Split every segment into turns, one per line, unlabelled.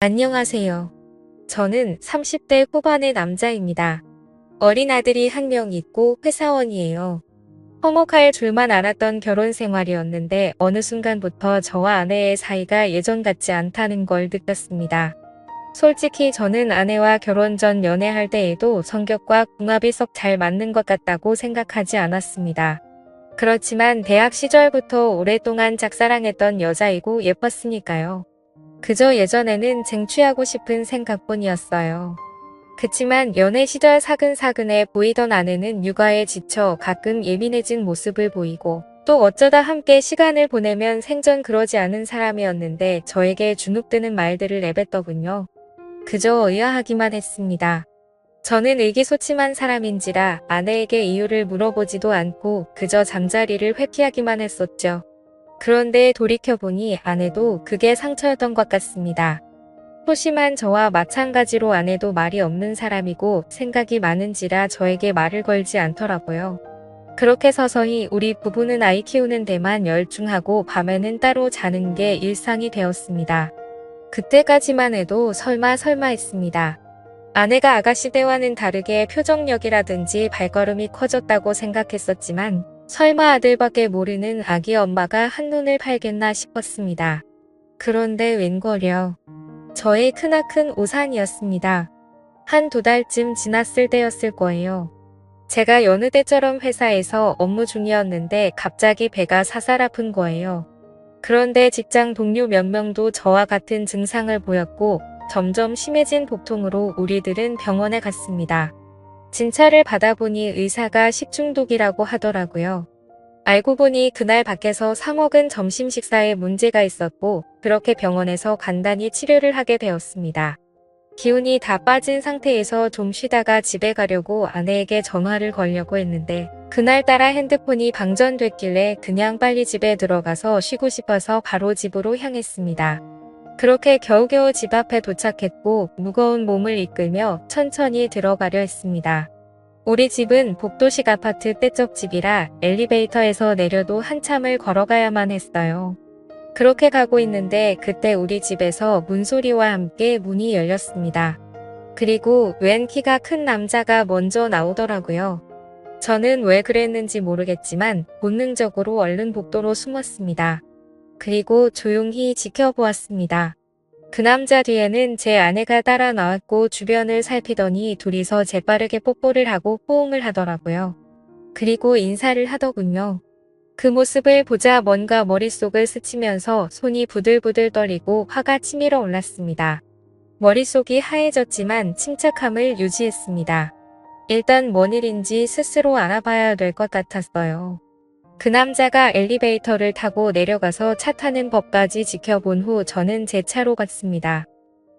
안녕하세요. 저는 30대 후반의 남자입니다. 어린 아들이 한 명 있고 회사원이에요. 화목할 줄만 알았던 결혼 생활이었는데 어느 순간부터 저와 아내의 사이가 예전 같지 않다는 걸 느꼈습니다. 솔직히 저는 아내와 결혼 전 연애할 때에도 성격과 궁합이 썩 잘 맞는 것 같다고 생각하지 않았습니다. 그렇지만 대학 시절부터 오랫동안 짝사랑했던 여자이고 예뻤으니까요. 그저 예전에는 쟁취하고 싶은 생각뿐이었어요. 그치만 연애 시절 사근사근해 보이던 아내는 육아에 지쳐 가끔 예민해진 모습을 보이고 또 어쩌다 함께 시간을 보내면 생전 그러지 않은 사람이었는데 저에게 주눅드는 말들을 내뱉더군요. 그저 의아하기만 했습니다. 저는 의기소침한 사람인지라 아내에게 이유를 물어보지도 않고 그저 잠자리를 회피하기만 했었죠. 그런데 돌이켜보니 아내도 그게 상처였던 것 같습니다. 소심한 저와 마찬가지로 아내도 말이 없는 사람이고 생각이 많은지라 저에게 말을 걸지 않더라고요. 그렇게 서서히 우리 부부는 아이 키우는 데만 열중하고 밤에는 따로 자는 게 일상이 되었습니다. 그때까지만 해도 설마 했습니다. 아내가 아가씨 때와는 다르게 표정력이라든지 발걸음이 커졌다고 생각했었지만 설마 아들밖에 모르는 아기 엄마가 한눈을 팔겠나 싶었습니다. 그런데 웬걸요. 저의 크나큰 오산이었습니다. 한 두 달쯤 지났을 때였을 거예요. 제가 여느 때처럼 회사에서 업무 중이었는데 갑자기 배가 사살 아픈 거예요. 그런데 직장 동료 몇 명도 저와 같은 증상을 보였고 점점 심해진 복통으로 우리들은 병원에 갔습니다. 진찰을 받아보니 의사가 식중독이라고 하더라고요. 알고 보니 그날 밖에서 사 먹은 점심 식사에 문제가 있었고 그렇게 병원에서 간단히 치료를 하게 되었습니다. 기운이 다 빠진 상태에서 좀 쉬다가 집에 가려고 아내에게 전화를 걸려고 했는데 그날따라 핸드폰이 방전됐길래 그냥 빨리 집에 들어가서 쉬고 싶어서 바로 집으로 향했습니다. 그렇게 겨우겨우 집 앞에 도착했고 무거운 몸을 이끌며 천천히 들어가려 했습니다. 우리 집은 복도식 아파트 떼적집이라 엘리베이터에서 내려도 한참을 걸어가야만 했어요. 그렇게 가고 있는데 그때 우리 집에서 문소리와 함께 문이 열렸습니다. 그리고 웬 키가 큰 남자가 먼저 나오더라고요. 저는 왜 그랬는지 모르겠지만 본능적으로 얼른 복도로 숨었습니다. 그리고 조용히 지켜보았습니다. 그 남자 뒤에는 제 아내가 따라 나왔고 주변을 살피더니 둘이서 재빠르게 뽀뽀를 하고 호응을 하더라고요. 그리고 인사를 하더군요. 그 모습을 보자 뭔가 머릿속을 스치면서 손이 부들부들 떨리고 화가 치밀어 올랐습니다. 머릿속이 하얘졌지만 침착함을 유지했습니다. 일단 뭔 일인지 스스로 알아봐야 될 것 같았어요. 그 남자가 엘리베이터를 타고 내려가서 차 타는 법까지 지켜본 후 저는 제 차로 갔습니다.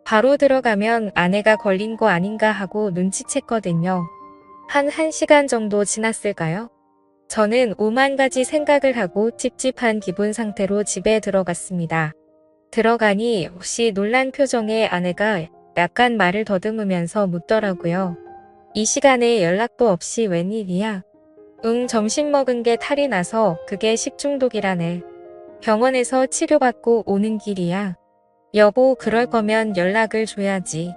바로 들어가면 아내가 걸린 거 아닌가 하고 눈치챘거든요. 한 1시간 정도 지났을까요? 저는 오만 가지 생각을 하고 찝찝한 기분 상태로 집에 들어갔습니다. 들어가니 혹시 놀란 표정의 아내가 약간 말을 더듬으면서 묻더라고요. 이 시간에 연락도 없이 웬일이야? 응, 점심 먹은 게 탈이 나서 그게 식중독이라네. 병원에서 치료받고 오는 길이야. 여보, 그럴 거면 연락을 줘야지.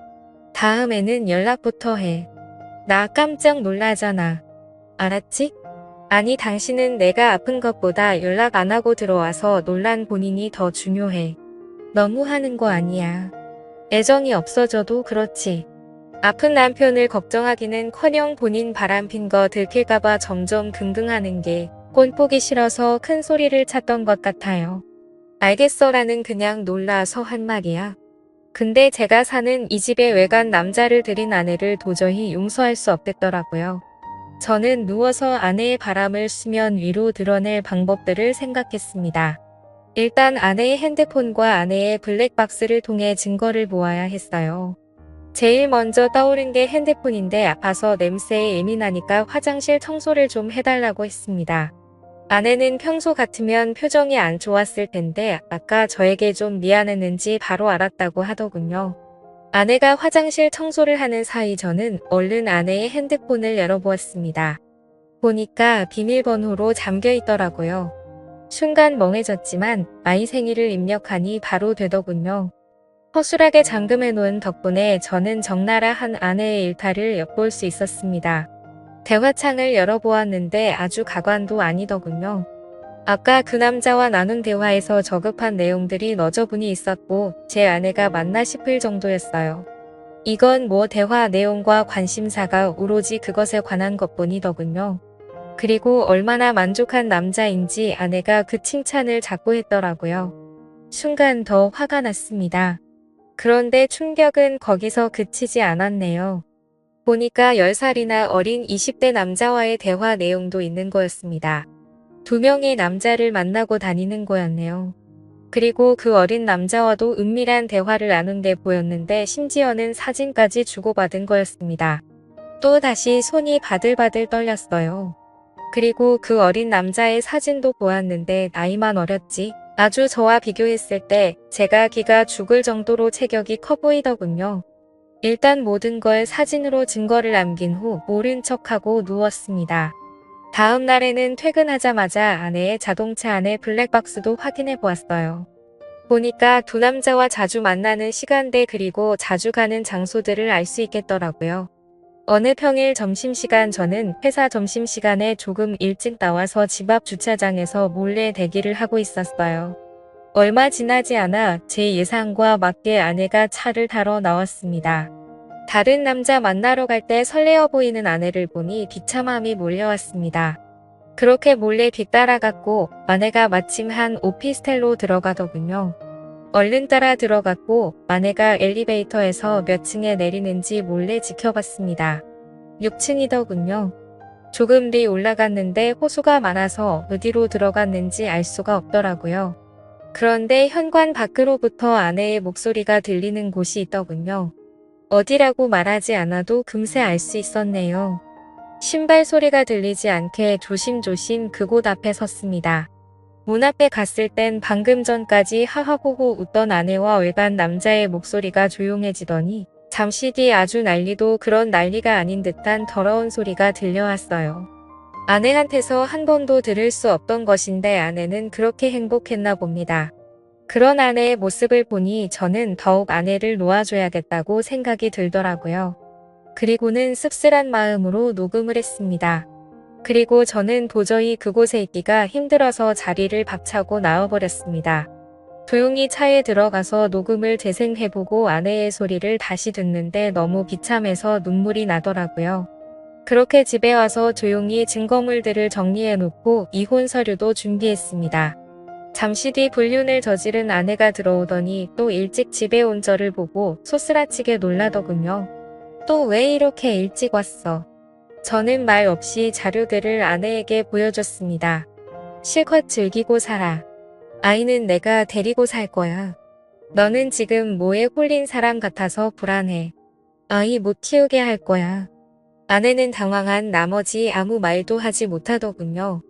다음에는 연락부터 해. 나 깜짝 놀라잖아. 알았지? 아니, 당신은 내가 아픈 것보다 연락 안 하고 들어와서 놀란 본인이 더 중요해. 너무 하는 거 아니야. 애정이 없어져도 그렇지. 아픈 남편을 걱정하기는커녕 본인 바람핀 거 들킬까봐 점점 긍긍하는 게 꼴보기 싫어서 큰 소리를 쳤던 것 같아요. 알겠어라는 그냥 놀라서 한 말이야. 근데 제가 사는 이 집에 외간 남자를 들인 아내를 도저히 용서할 수 없겠더라고요. 저는 누워서 아내의 바람을 수면 위로 드러낼 방법들을 생각했습니다. 일단 아내의 핸드폰과 아내의 블랙박스를 통해 증거를 모아야 했어요. 제일 먼저 떠오른 게 핸드폰인데 아파서 냄새에 예민하니까 화장실 청소를 좀 해달라고 했습니다. 아내는 평소 같으면 표정이 안 좋았을 텐데 아까 저에게 좀 미안했는지 바로 알았다고 하더군요. 아내가 화장실 청소를 하는 사이 저는 얼른 아내의 핸드폰을 열어보았습니다. 보니까 비밀번호로 잠겨 있더라고요. 순간 멍해졌지만 아이 생일을 입력하니 바로 되더군요. 허술하게 잠금해 놓은 덕분에 저는 적나라 한 아내의 일탈을 엿볼 수 있었습니다. 대화창을 열어보았는데 아주 가관도 아니더군요. 아까 그 남자와 나눈 대화에서 저급한 내용들이 너저분히 있었고 제 아내가 맞나 싶을 정도였어요. 이건 뭐 대화 내용과 관심사가 오로지 그것에 관한 것뿐이더군요. 그리고 얼마나 만족한 남자인지 아내가 그 칭찬을 자꾸 했더라고요. 순간 더 화가 났습니다. 그런데 충격은 거기서 그치지 않았네요. 보니까 10살이나 어린 20대 남자와의 대화 내용도 있는 거였습니다. 2명의 남자를 만나고 다니는 거였네요. 그리고 그 어린 남자와도 은밀한 대화를 나눈 게 보였는데 심지어는 사진까지 주고받은 거였습니다. 또 다시 손이 바들바들 떨렸어요. 그리고 그 어린 남자의 사진도 보았는데 나이만 어렸지 아주 저와 비교했을 때 제가 기가 죽을 정도로 체격이 커 보이더군요. 일단 모든 걸 사진으로 증거를 남긴 후 모른 척하고 누웠습니다. 다음 날에는 퇴근하자마자 아내의 자동차 안에 블랙박스도 확인해 보았어요. 보니까 두 남자와 자주 만나는 시간대 그리고 자주 가는 장소들을 알 수 있겠더라고요. 어느 평일 점심시간 저는 회사 점심시간에 조금 일찍 나와서 집 앞 주차장에서 몰래 대기를 하고 있었어요. 얼마 지나지 않아 제 예상과 맞게 아내가 차를 타러 나왔습니다. 다른 남자 만나러 갈 때 설레어 보이는 아내를 보니 비참함이 몰려왔습니다. 그렇게 몰래 뒤따라갔고 아내가 마침 한 오피스텔로 들어가더군요. 얼른 따라 들어갔고 아내가 엘리베이터에서 몇 층에 내리는지 몰래 지켜봤습니다. 6층이더군요. 조금 뒤 올라갔는데 호수가 많아서 어디로 들어갔는지 알 수가 없더라고요. 그런데 현관 밖으로부터 아내의 목소리가 들리는 곳이 있더군요. 어디라고 말하지 않아도 금세 알 수 있었네요. 신발 소리가 들리지 않게 조심조심 그곳 앞에 섰습니다. 문 앞에 갔을 땐 방금 전까지 하하호호 웃던 아내와 외간 남자의 목소리가 조용해지더니 잠시 뒤 아주 난리도 그런 난리가 아닌 듯한 더러운 소리가 들려왔어요. 아내한테서 한 번도 들을 수 없던 것인데 아내는 그렇게 행복했나 봅니다. 그런 아내의 모습을 보니 저는 더욱 아내를 놓아줘야겠다고 생각이 들더라고요. 그리고는 씁쓸한 마음으로 녹음을 했습니다. 그리고 저는 도저히 그곳에 있기가 힘들어서 자리를 박차고 나와버렸습니다. 조용히 차에 들어가서 녹음을 재생해보고 아내의 소리를 다시 듣는데 너무 비참해서 눈물이 나더라고요. 그렇게 집에 와서 조용히 증거물들을 정리해놓고 이혼 서류도 준비했습니다. 잠시 뒤 불륜을 저지른 아내가 들어오더니 또 일찍 집에 온 저를 보고 소스라치게 놀라더군요. 또 왜 이렇게 일찍 왔어? 저는 말 없이 자료들을 아내에게 보여줬습니다. 실컷 즐기고 살아. 아이는 내가 데리고 살 거야. 너는 지금 뭐에 홀린 사람 같아서 불안해. 아이 못 키우게 할 거야. 아내는 당황한 나머지 아무 말도 하지 못하더군요.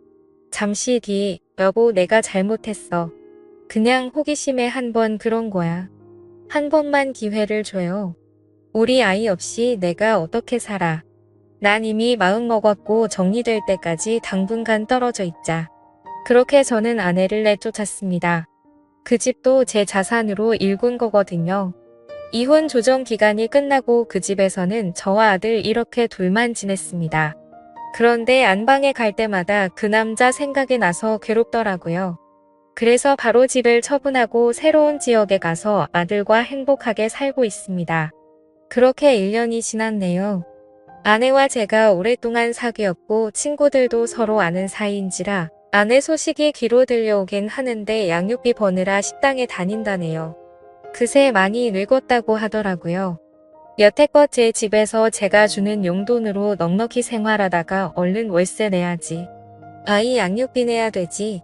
잠시 뒤, 여보 내가 잘못했어. 그냥 호기심에 한 번 그런 거야. 한 번만 기회를 줘요. 우리 아이 없이 내가 어떻게 살아. 난 이미 마음 먹었고 정리될 때까지 당분간 떨어져 있자. 그렇게 저는 아내를 내쫓았습니다. 그 집도 제 자산으로 일군 거거든요. 이혼 조정 기간이 끝나고 그 집에서는 저와 아들 이렇게 둘만 지냈습니다. 그런데 안방에 갈 때마다 그 남자 생각이 나서 괴롭더라고요. 그래서 바로 집을 처분하고 새로운 지역에 가서 아들과 행복하게 살고 있습니다. 그렇게 1년이 지났네요. 아내와 제가 오랫동안 사귀었고 친구들도 서로 아는 사이인지라 아내 소식이 귀로 들려오긴 하는데 양육비 버느라 식당에 다닌다네요. 그새 많이 늙었다고 하더라고요. 여태껏 제 집에서 제가 주는 용돈으로 넉넉히 생활하다가 얼른 월세 내야지. 아이 양육비 내야 되지.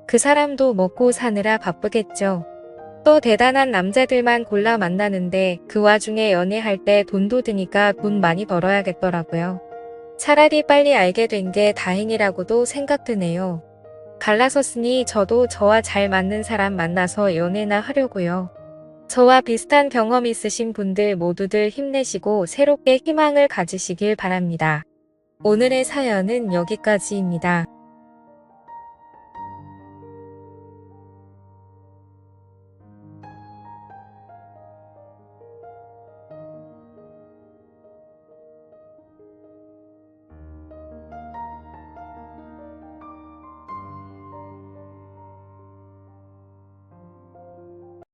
그 사람도 먹고 사느라 바쁘겠죠. 또 대단한 남자들만 골라 만나는데 그 와중에 연애할 때 돈도 드니까 돈 많이 벌어야겠더라고요. 차라리 빨리 알게 된 게 다행이라고도 생각드네요. 갈라섰으니 저도 저와 잘 맞는 사람 만나서 연애나 하려고요. 저와 비슷한 경험 있으신 분들 모두들 힘내시고 새롭게 희망을 가지시길 바랍니다. 오늘의 사연은 여기까지입니다.